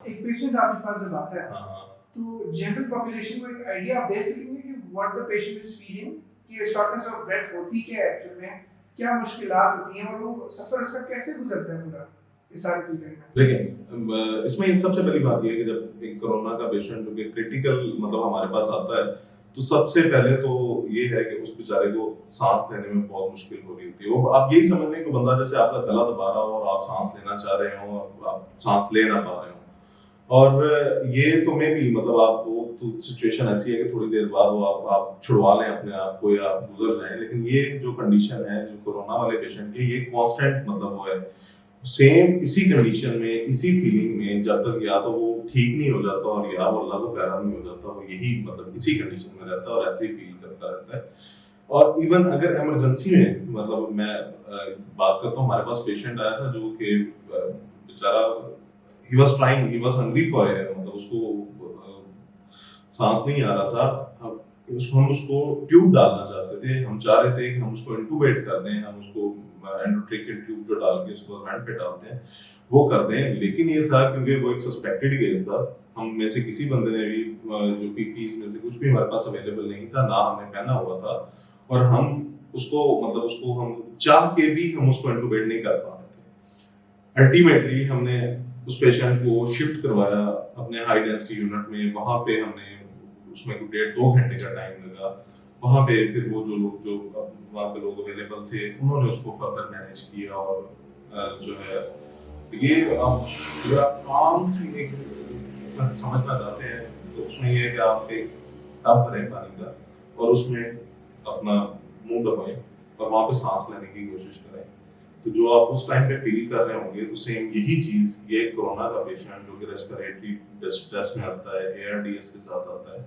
एक पेशेंट आपके पास जब आता है, हाँ, तो जनरल पॉपुलेशन को एक आइडिया आप दे सकेंगे कि what the patient is feeling, कि शॉर्टनेस ऑफ ब्रेथ होती क्या है एक्चुअल में, क्या मुश्किलात होती हैं और वो सफर उसका कैसे गुजरता है पूरा ये सारे पीरियड में। देखिए इसमें सबसे पहली बात ये है कि जब एक कोरोना का पेशेंट जो कि क्रिटिकल मतलब हमारे पास आता है, तो सबसे पहले तो ये है कि उस बेचारे को सांस लेने में बहुत मुश्किल हो रही होती है। वो आप यही समझ लें कि बंदा जैसे आपका गला दबा रहा हो और आप सांस लेना चाह रहे हो और आप सांस ले ना पा रहे हो। और ये तो मैं भी मतलब आप वो तो सिचुएशन ऐसी है कि थोड़ी देर बाद वो आप छुड़वा लें अपने आप को या आप गुजर जाएं, लेकिन ये जो कंडीशन है जो कोरोना वाले पेशेंट की, ये कांस्टेंट मतलब वो है सेम इसी कंडीशन में इसी फीलिंग में जब तक या तो वो ठीक नहीं हो जाता और या वो अल्लाह को प्यारा नहीं हो जाता, वो यही मतलब इसी कंडीशन में रहता है और ऐसे ही फील करता रहता है। और इवन अगर इमरजेंसी में मतलब मैं बात करता हूँ, हमारे पास पेशेंट आया था जो कि बेचारा he was hungry for air, मतलब उसको सांस नहीं आ रहा था। हम उसको ट्यूब डालना चाहते थे, हम चाह रहे थे कि हम उसको इंटूबेट कर दें, हम उसको एंडोट्रेकियल ट्यूब जो डाल के उसको वेंट पे डालते हैं वो कर दें। लेकिन ये था क्योंकि वो एक सस्पेक्टेड केस था, हम में से किसी बंदे ने भी जो पीपीज में से कुछ भी हमारे पास अवेलेबल नहीं था, ना हमने पहना हुआ था, और हम उसको मतलब उसको हम चाह के भी हम उसको इंटूबेट नहीं कर पा रहे थे। अल्टीमेटली हमने उस पेशेंट को शिफ्ट करवाया अपने हाई डेंसिटी यूनिट में। वहां पे हमने उसमें 1.5-2 घंटे का टाइम लगा। वहां पे फिर वो जो वहां पे लोग अवेलेबल थे उन्होंने उसको फर्दर मैनेज किया। और जो है ये आप पूरा आम सी एक समझना चाहते हैं तो उसमें ये है कि आप एक टब भरें पानी का और उसमें अपना मुंह दबाएं और वहां पे सांस लेने की कोशिश करें। तो जो आप उस टाइम पे फील कर रहे होंगे, तो सेम यही चीज ये कोरोना का पेशेंट जो कि रेस्पिरेटरी डिस्ट्रेस में आता है, एआरडीएस के साथ आता है,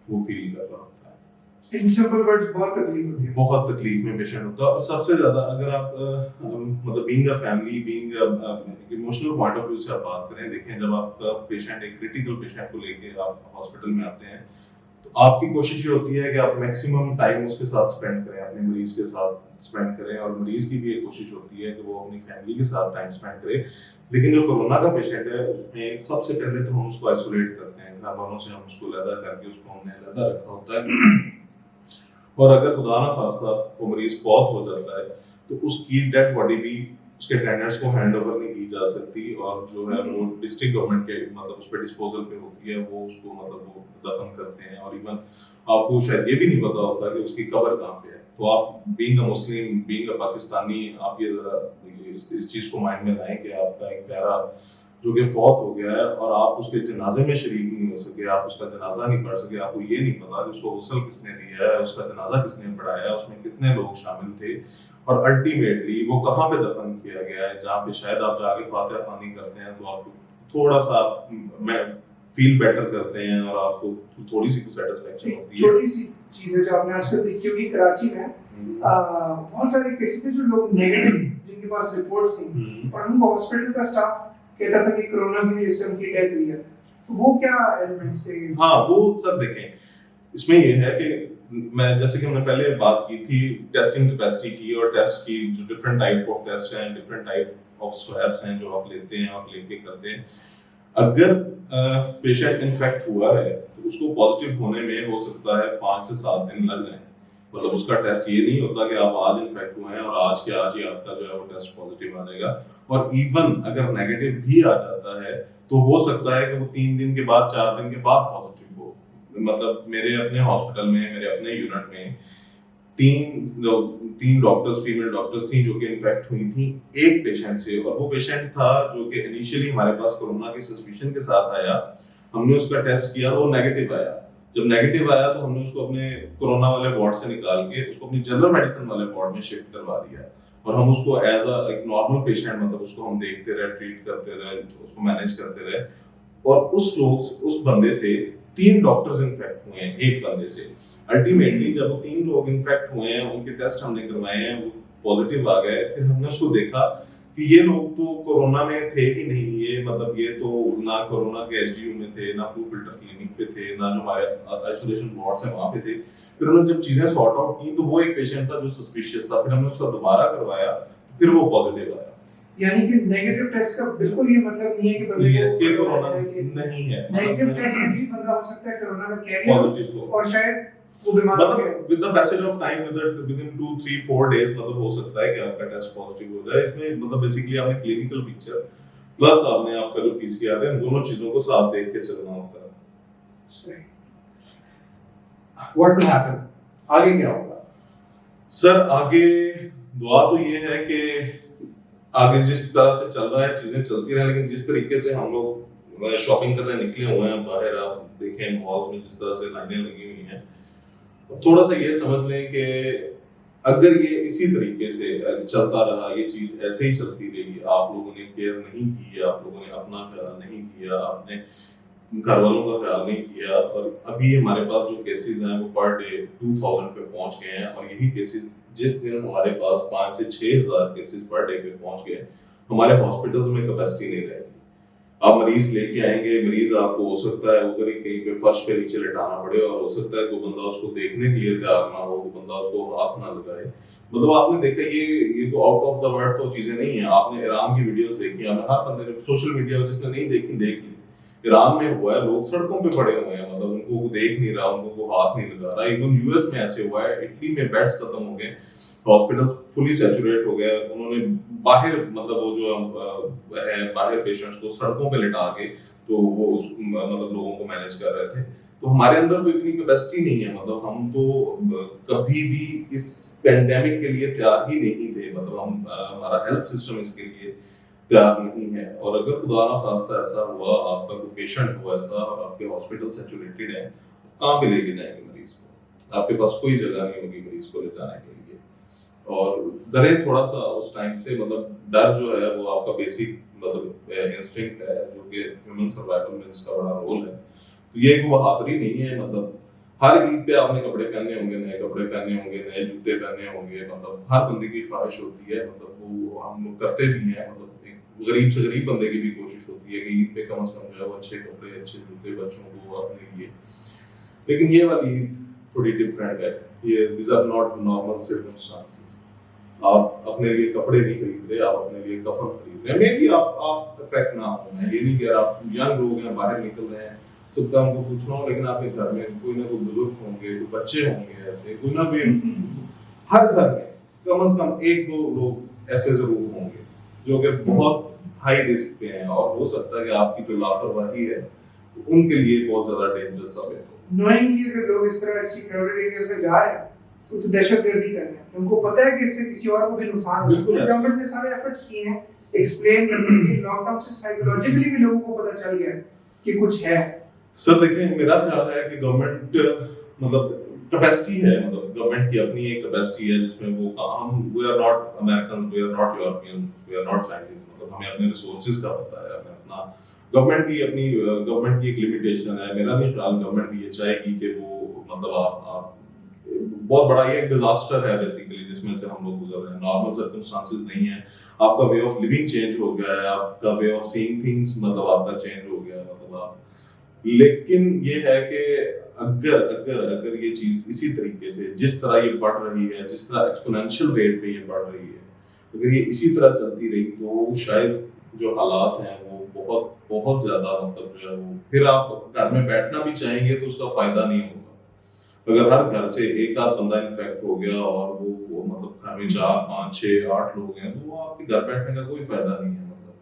वो फील कर रहा होता है। इन सिंपल वर्ड्स बहुत तकलीफ होती है, बहुत तकलीफ में पेशेंट होता है। और सबसे ज्यादा अगर आप मतलब being a family, being emotional point of view से आप बात करें, देखें जब आपका पेशेंट एक क्रिटिकल पेशेंट को लेके आप हॉस्पिटल में आते हैं, तो आपकी कोशिश ये होती है कि आप मैक्सिमम टाइम उसके साथ स्पेंड करें, अपने मरीज के साथ स्पेंड करें, और मरीज की भी एक कोशिश होती है कि वो अपनी फैमिली के साथ टाइम स्पेंड करे। लेकिन जो कोरोना का पेशेंट है उसमें सबसे पहले तो हम उसको आइसोलेट करते हैं, घर वालों से हम उसको अलग करके उसको हमने अलग रखा होता है। और अगर खुदा ना खास्ता वो मरीज फौत हो जाता है, तो उसकी डेड बॉडी भी उसके अटेंडेंट्स को हैंड ओवर नहीं की जा सकती, और जो है वो डिस्ट्रिक्ट गवर्नमेंट के मतलब उस पर डिस्पोजल पे होती है, वो उसको मतलब वो दफन करते हैं। और इवन आपको शायद ये भी नहीं पता होता कि उसकी कब्र कहाँ पे है। तो आप being a Muslim, being a Pakistani, आप ये जरा इस चीज को माइंड में लाएं कि आपका एक प्यारा जो कि फौत हो गया है और आप उसके जनाजे में शरीक नहीं हो सके, आप उसका जनाजा नहीं पढ़ सके, आपको ये नहीं पता कि उसको गुस्ल किसने दिया है, उसका जनाजा किसने पढ़ाया, उसमें कितने लोग शामिल थे, और अल्टीमेटली वो कहाँ पे दफन किया गया है, जहाँ पे शायद आप जाके फातिहा खानी करते हैं तो आपको थोड़ा सा फील बेटर करते हैं और आपको थोड़ी सी सेटिस्फेक्शन होती है। छोटी सी चीज है जो आपने आजकल देखी होगी कराची में, बहुत सारे केसेस है जो लोग नेगेटिव जिनके पास रिपोर्ट्स थी और उनको हॉस्पिटल का स्टाफ कहता था कि कोरोना की वजह से उनकी डेथ हुई है, तो वो क्या एलिमेंट्स थे? हाँ वो सर देखें, इसमें ये है कि मैं जैसे कि हमने पहले बात की थी टेस्टिंग कैपेसिटी की, और टेस्ट की जो डिफरेंट टाइप ऑफ टेस्ट हैं, डिफरेंट टाइप ऑफ स्वैब्स हैं जो आप लेते हैं, आप लेके करते हैं। अगर पेशेंट इन्फेक्ट हुआ है तो उसको पॉजिटिव होने में हो सकता है 5 से 7 दिन लग जाए। मतलब उसका टेस्ट ये नहीं होता कि आप आज इन्फेक्ट हुए हैं और आज के आज ही आपका जो है वो टेस्ट पॉजिटिव आ जाएगा। और इवन अगर नेगेटिव भी आ जाता है तो हो सकता है कि वो 3 दिन के बाद, 4 दिन के बाद पॉजिटिव हो। मतलब मेरे अपने हॉस्पिटल में, मेरे अपने यूनिट में तीन डॉक्टर्स, फीमेल डॉक्टर्स थी जो कि इन्फेक्ट हुई थी एक पेशेंट से। और वो पेशेंट था जो कि इनिशियली हमारे पास कोरोना के सस्पिशन के साथ आया, हमने उसका टेस्ट किया तो नेगेटिव आया। जब नेगेटिव आया तो हमने उसको अपने कोरोना वाले वार्ड से निकाल के उसको अपनी जनरल मेडिसिन वाले वार्ड में शिफ्ट करवा दिया, और हम उसको एज अ एक नॉर्मल पेशेंट मतलब उसको हम देखते रहे, ट्रीट करते रहे, उसको मैनेज करते रहे। और उस बंदे से 3 डॉक्टर्स इन्फेक्ट हुए हैं एक बंदे से। अल्टीमेटली जब वो 3 लोग इन्फेक्ट हुए हैं, उनके टेस्ट हमने करवाए हैं, वो पॉजिटिव आ गए, फिर हमने उसको देखा कि ये लोग तो कोरोना में थे ही नहीं, ये मतलब ये तो ना कोरोना के एचडीयू में थे, ना फ्लू फिल्टर क्लिनिक पे थे, ना जो हमारे आइसोलेशन वार्ड्स हैं वहां पे थे। फिर उन्होंने जब चीजें सॉर्ट आउट की तो वो एक पेशेंट था जो सस्पिशियस था, फिर हमने उसका दोबारा करवाया, फिर वो पॉजिटिव आया। यानी कि नेगेटिव टेस्ट का बिल्कुल ये मतलब नहीं है कि बंदे ये को कोरोना नहीं है, नेगेटिव टेस्ट में भी बंदा हो सकता है कोरोना का कैरियर पॉजिटिव हो और शायद वो बीमार हो गया मतलब with the passage of time with in 2 3 4 days मतलब हो सकता है कि आपका टेस्ट पॉजिटिव हो जाए। इसमें मतलब बेसिकली आपने क्लिनिकल पिक्चर प्लस आपने आपका जो पीसीआर है, इन दोनों चीजों को साथ देख के चलना होता है। What will happen? आगे क्या होगा? सर आगे दुआ तो ये है कि आगे जिस तरह से चल रहा है चीजें चलती रहे, लेकिन जिस तरीके से हम लोग शॉपिंग करने निकले हुए हैं बाहर, आप देखें मॉल्स में जिस तरह से लाइनें लगी हुई हैं, थोड़ा सा ये समझ लें कि अगर ये इसी तरीके से चलता रहा, ये चीज ऐसे ही चलती रही, आप लोगों ने केयर नहीं की, आप लोगों ने अपना ख्याल नहीं किया, आपने घर वालों का ख्याल नहीं किया, और अभी हमारे पास जो केसेस हैं वो पर डे 2000 पे पहुंच गए हैं। और यही केसेस जिस दिन हमारे पास 5 से 6000 केसेस पर डे पे पहुंच गए, हमारे हॉस्पिटल्स में कैपेसिटी नहीं रहेगी। आप मरीज लेके आएंगे, मरीज आपको हो सकता है उधर ही कहीं पे फर्श पे नीचे लेटाना पड़े, और हो सकता है कोई बंदा उसको देखने के लिए तैयार ना हो, बंदा उसको हाथ ना लगाए। मतलब आपने देखा ये तो आउट ऑफ द वर्ल्ड तो चीजें नहीं है। आपने ईरान की वीडियोस देखी, हमें हर बंदे ने सोशल मीडिया पर जिसने नहीं देखी देख ली। ईरान में हुआ है, लोग सड़कों पे पड़े हुए हैं, मतलब उनको देख नहीं रहा, उनको हाथ नहीं लगा रहा। इवन यूएस में ऐसे हुआ है, इटली में बेड्स खत्म हो गए, हॉस्पिटल्स फुली सैचुरेट हो गए, उन्होंने बाहर मतलब वो जो है बाहर पेशेंट्स को सड़कों पे लिटा के तो वो मतलब लोगों को मैनेज कर रहे थे। तो हमारे अंदर तो इतनी कैपेसिटी नहीं है, मतलब हम तो कभी भी इस पेंडेमिक के लिए तैयार ही नहीं थे, मतलब हम हमारा हेल्थ सिस्टम इसके लिए तैयार नहीं है। और अगर खुदा ना खास्ता ऐसा हुआ, आपका कोई पेशेंट हुआ ऐसा और आपके हॉस्पिटल सैचुरेटेड है, कहाँ पे लेके जाएंगे मरीज को? आपके पास कोई जगह नहीं होगी मरीज को ले जाने के लिए। और डरे थोड़ा सा उस टाइम से, मतलब डर जो है वो आपका बेसिक मतलब इंस्टिंक्ट है, जो कि ह्यूमन सर्वाइवल में जिसका बड़ा रोल है। तो ये एक बहादुरी नहीं है, मतलब हर ईद पे आपने कपड़े पहने होंगे, नए कपड़े पहने होंगे, नए जूते पहने होंगे, मतलब हर बंदे की ख्वाहिश होती है, मतलब वो हम लोग करते भी हैं, मतलब एक गरीब से गरीब बंदे की भी कोशिश होती है कि ईद पे कम से कम जो है वो अच्छे कपड़े, अच्छे जूते बच्चों को अपने लिए। लेकिन ये वाली ईद थोड़ी डिफरेंट है, ये these are not normal circumstances. आप अपने लिए कपड़े नहीं खरीद रहे, आप अपने लिए कफन खरीद रहे हैं। मे भी आप इफेक्ट ना हो, मैं ये नहीं कह रहा, आप यंग लोग हैं, बाहर निकल रहे हैं, सकता है उनको पूछ रहा हूँ, लेकिन आपके घर में कोई ना कोई बुजुर्ग होंगे, कोई बच्चे होंगे, ऐसे कोई ना कोई हर घर में कम से कम 1-2 लोग ऐसे जरूर होंगे जो कि बहुत हाई रिस्क पे हैं, और हो सकता है कि आपकी जो लापरवाही है उनके लिए बहुत ज्यादा डेंजरस साबित हो। नोइंगली अगर लोग इस तरह ऐसी क्राउडेड एरियाज में जा रहे हैं तो दहशतगर्दी कर रहे हैं, उनको पता है कि इससे किसी और को भी नुकसान हो सकता है। गवर्नमेंट ने सारे एफर्ट्स किए हैं एक्सप्लेन करने के लिए, लॉकडाउन से साइकोलॉजिकली भी लोगों को पता चल गया कि कुछ है। सर देखिए, मेरा ख्याल है कि गवर्नमेंट मतलब कैपेसिटी है, मतलब गवर्नमेंट की अपनी एक कैपेसिटी है जिसमें वो हम we are not American, we are not European, we are not Chinese, मतलब हमें अपने रिसोर्सेज का पता है, हमें अपना गवर्नमेंट की अपनी गवर्नमेंट की एक लिमिटेशन है। मेरा नहीं ख्याल गवर्नमेंट भी ये चाहेगी कि वो मतलब आप बहुत बड़ा ये एक डिजास्टर है बेसिकली जिसमें से हम लोग गुजर रहे हैं, नॉर्मल सर्कमस्टांसेस नहीं है। आपका वे ऑफ लिविंग चेंज हो गया है, आपका वे ऑफ सीइंग थिंग्स मतलब आपका चेंज हो गया है, मतलब आप, लेकिन ये है कि अगर अगर अगर ये चीज इसी तरीके से जिस तरह ये बढ़ रही है, जिस तरह एक्सपोनेंशियल रेट पे ये बढ़ रही है, अगर ये इसी तरह चलती रही तो शायद जो हालात हैं वो बहुत बहुत ज्यादा मतलब जो है वो, फिर आप घर में बैठना भी चाहेंगे तो उसका फायदा नहीं होगा। अगर हर घर से एक आध बंदा इन्फेक्ट हो गया और वो मतलब घर में 4 5 6 8 लोग हैं, तो वो आपके घर बैठने का कोई फायदा नहीं है। मतलब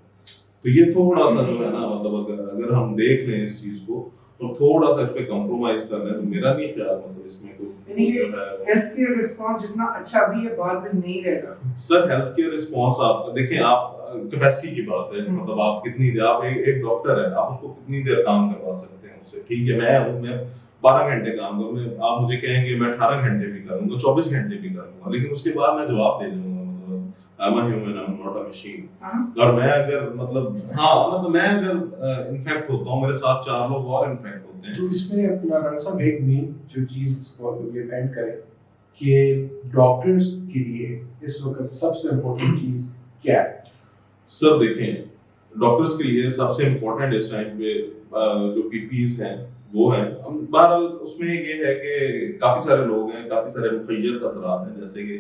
तो ये थोड़ा सा जो है ना, मतलब अगर हम देख लें इस चीज को और थोड़ा सा इस पे कॉम्प्रोमाइज कर लें, तो मेरा नहीं ख्याल मतलब इसमें कोई जो है हेल्थ केयर रिस्पांस जितना अच्छा भी है बाद में नहीं रहेगा। सर हेल्थ केयर रिस्पांस आप देखें, आप कैपेसिटी की बात है, मतलब आप कितनी देर, आप एक डॉक्टर है, आप उसको कितनी देर काम करवा सकते हैं उससे। ठीक है, मैं 12 घंटे काम करूंगा, आप मुझे कहेंगे मैं 18 घंटे भी करूंगा, 24 घंटे भी करूंगा, लेकिन उसके बाद मैं जवाब दे दूंगा, मतलब I am a human, I am not a machine. और मैं अगर मतलब मैं अगर इन्फेक्ट होता हूं, मेरे साथ 4 लोग और इन्फेक्ट होते हैं, तो इसमें अपना रंसा एक मेन जो चीज को डिपेंड करे कि डॉक्टर्स के लिए इस वक्त सबसे इम्पोर्टेंट चीज क्या है। सर देखें, डॉक्टर्स के लिए सबसे इम्पोर्टेंट इस टाइम पे जो पीपीज हैं वो है। बहरहाल उसमें ये है कि काफी सारे लोग हैं, काफी सारे मुखय्यर असरात हैं, जैसे कि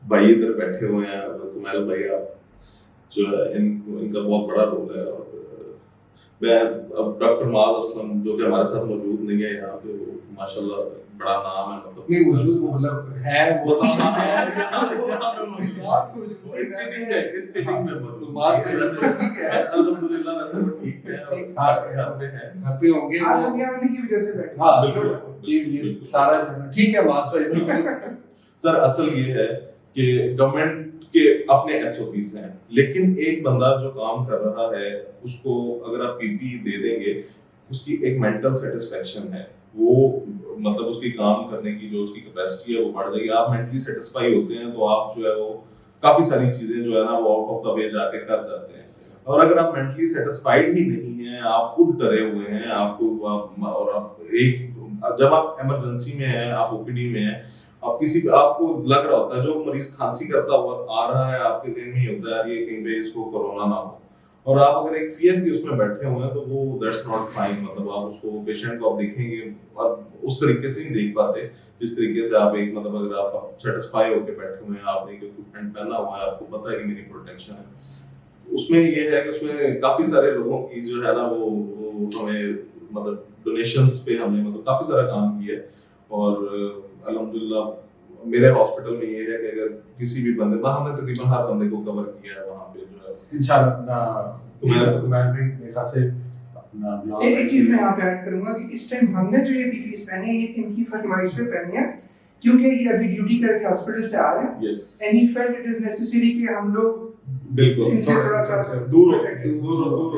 भाई इधर बैठे हुए हैं, कुमैल भाई, आप जो है इनका बहुत बड़ा रोल है। और मैं अब डॉक्टर माज असलम जो कि हमारे साथ मौजूद नहीं है यहाँ पे, वो माशाल्लाह बड़ा नाम है, मतलब नहीं मौजूद मतलब है वो इस सिटिंग में ठीक है अल्हम्दुलिल्लाह वैसे वो ठीक है और घर पे है। घर पे होंगे आज हम यहाँ उन्हीं की वजह से बैठे हाँ बिल्कुल ये सारा ठीक है मास भाई सर असल ये है कि गवर्नमेंट के अपने एसओपीज हैं, लेकिन एक बंदा जो काम कर रहा है उसको अगर आप पीपी दे देंगे, उसकी एक मेंटल सेटिस्फेक्शन है, वो मतलब उसकी काम करने की जो उसकी कैपेसिटी है वो बढ़ जाएगी। आप मेंटली सेटिस्फाई होते हैं तो आप जो है वो काफी सारी चीजें जो है ना वो आउट ऑफ द वे जाके कर जाते हैं। और अगर आप मेंटली सेटिस्फाइड ही नहीं है, आप खुद डरे हुए हैं, और आप एक जब आप इमरजेंसी में हैं, आप ओपीडी में हैं, आप किसी आपको लग रहा होता है जो मरीज खांसी करता हुआ आ रहा है, आपके ज़हन में ये होता है यार ये कहीं पे इसको कोरोना ना हो, और आप अगर एक फियर की उसमें बैठे हुए हैं तो वो दैट्स नॉट फाइन। मतलब आप उसको पेशेंट को आप देखेंगे आप उस तरीके से नहीं देख पाते जिस तरीके से आप एक मतलब अगर आप सेटिस्फाई होकर बैठे हुए हैं, आपने एक इक्विपमेंट पहना हुआ है, आपको पता है कि मेरी प्रोटेक्शन है। उसमें ये है कि उसमें काफी सारे लोगों की जो है ना वो हमें मतलब डोनेशंस पे हमने मतलब काफी सारा काम किया है। और अल्हम्दुलिल्लाह मेरे हॉस्पिटल में ये है कि अगर किसी भी बंदे हमने तकरीबन हर बंदे को कवर किया है वहाँ पे जो है इंशाल्लाह अपना मैं भी मेरे ख्याल से अपना एक चीज मैं यहाँ पे ऐड करूंगा कि इस टाइम हमने जो ये पीपीस पहने हैं ये इनकी फरमाइश पे पहनी है क्योंकि ये अभी ड्यूटी करके हॉस्पिटल से आ रहे हैं and he felt it is necessary कि हम लोग बिल्कुल इनसे थोड़ा सा दूर हो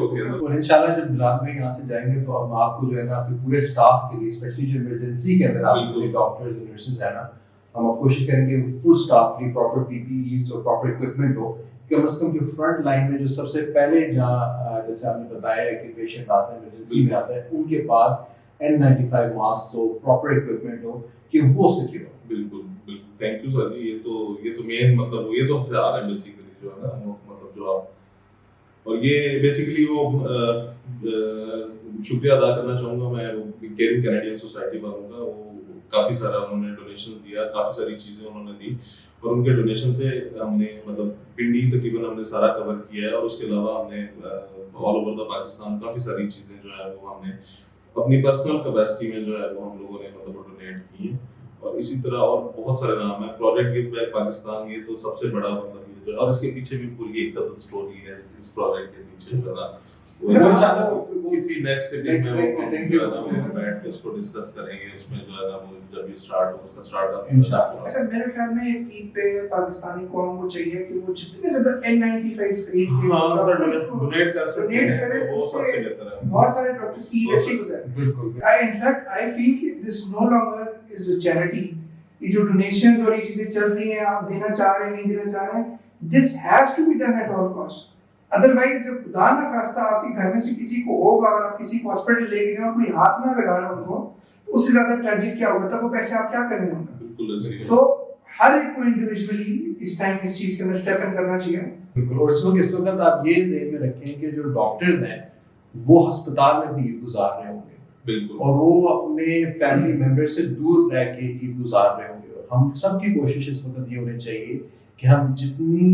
गया। और इंशाल्लाह जब बिलाल भाई यहाँ से जाएंगे तो हम आपको जो है ना आपके पूरे स्टाफ के लिए स्पेशली जो इमरजेंसी के अंदर आपके डॉक्टर्स और नर्सेज है ना, हम कोशिश करेंगे फुल स्टाफ की प्रॉपर पीपीईज और प्रॉपर इक्विपमेंट हो, कम से कम जो फ्रंट लाइन में जो सबसे पहले जहाँ जैसे आपने बताया है कि पेशेंट आता है इमरजेंसी में आता है उनके पास N95 मास्क हो, प्रॉपर इक्विपमेंट हो कि वो सिक्योर हो। बिल्कुल बिल्कुल थैंक यू सर जी। ये तो मेन मतलब ये तो हथियार है बेसिकली जो है ना मतलब जो आप, और ये बेसिकली वो शुक्रिया अदा करना चाहूँगा मैं वो केयरिंग कैनेडियन सोसाइटी वालों का। वो काफ़ी सारा उन्होंने डोनेशन दिया, काफ़ी सारी चीज़ें उन्होंने दी और उनके डोनेशन से हमने मतलब पिंडी तकरीबन हमने सारा कवर किया है। और उसके अलावा हमने ऑल ओवर द पाकिस्तान काफ़ी सारी चीज़ें जो है वो हमने अपनी पर्सनल कैपेसिटी में जो है वो हम लोगों ने मतलब डोनेट की है। और इसी तरह और बहुत सारे नाम है, प्रोजेक्ट गिव बैक पाकिस्तान, ये तो सबसे बड़ा मतलब ये जो, और इसके पीछे भी पूरी एक स्टोरी है इस प्रोजेक्ट के पीछे जो है किसी नेक्स्ट सिटिंग में जो है ना वो बैठ के उसको डिस्कस करेंगे, उसमें जो है ना वो जब ये स्टार्ट हो उसका स्टार्टअप इंशाल्लाह। अच्छा मेरे ख्याल में इस ईद पे पाकिस्तानी कौम को चाहिए कि वो जितने ज्यादा N95 खरीद के हां सर डोनेट कर सकते हैं, वो सबसे बेहतर है। बहुत सारे डॉक्टर्स की अच्छी गुजारे बिल्कुल आई फील कि this no longer is a charity. ये जो डोनेशन और ये चीजें चल रही हैं, आप देना चाह रहे हैं नहीं देना चाह रहे हैं, this has to be done at all cost. Otherwise जब खुदा ना खास्ता आपके घर में से किसी को होगा और आप किसी को हॉस्पिटल लेके जाओ कोई हाथ ना लगा रहा उनको, तो उससे ज्यादा ट्रेजिक क्या होगा, तब वो पैसे आप क्या करेंगे उनका। बिल्कुल ऐसे ही। तो हर एक को इंडिविजुअली इस टाइम इस चीज के अंदर स्टेप इन करना चाहिए। बिल्कुल। और इस वक्त आप ये ज़हन में रखें कि जो डॉक्टर्स हैं वो अस्पताल में भी ईद गुजार रहे होंगे, बिल्कुल, और वो अपने फैमिली मेंबर से दूर रह के ईद गुजार रहे होंगे। और हम सब की कोशिश इस वक्त ये होनी चाहिए कि हम जितनी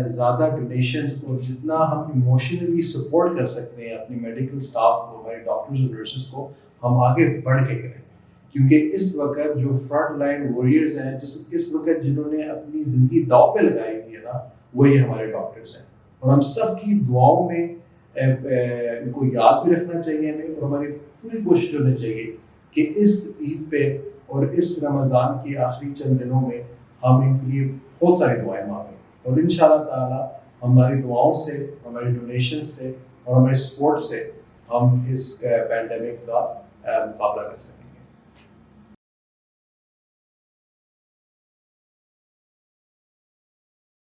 ज़्यादा डोनेशंस और जितना हम इमोशनली सपोर्ट कर सकते हैं अपनी मेडिकल स्टाफ को, हमारे डॉक्टर्स और नर्सेस को, हम आगे बढ़ के करें। क्योंकि इस वक्त जो फ्रंट लाइन वॉरियर्स हैं, इस वक्त जिन्होंने अपनी ज़िंदगी दांव पे लगाई हुई है ना, वही हमारे डॉक्टर्स हैं। और हम सब की दुआओं में इनको याद भी रखना चाहिए हमें, और हमारी पूरी कोशिश होनी चाहिए कि इस ईद पे और इस रमज़ान के आखिरी चंद दिनों में हम इनके लिए बहुत सारी दुआएं मांगें। और इंशाल्लाह ताला हमारी दुआओं से, हमारी डोनेशन से और हमारे सपोर्ट से हम इस पैंडेमिक का मुकाबला कर सकते हैं।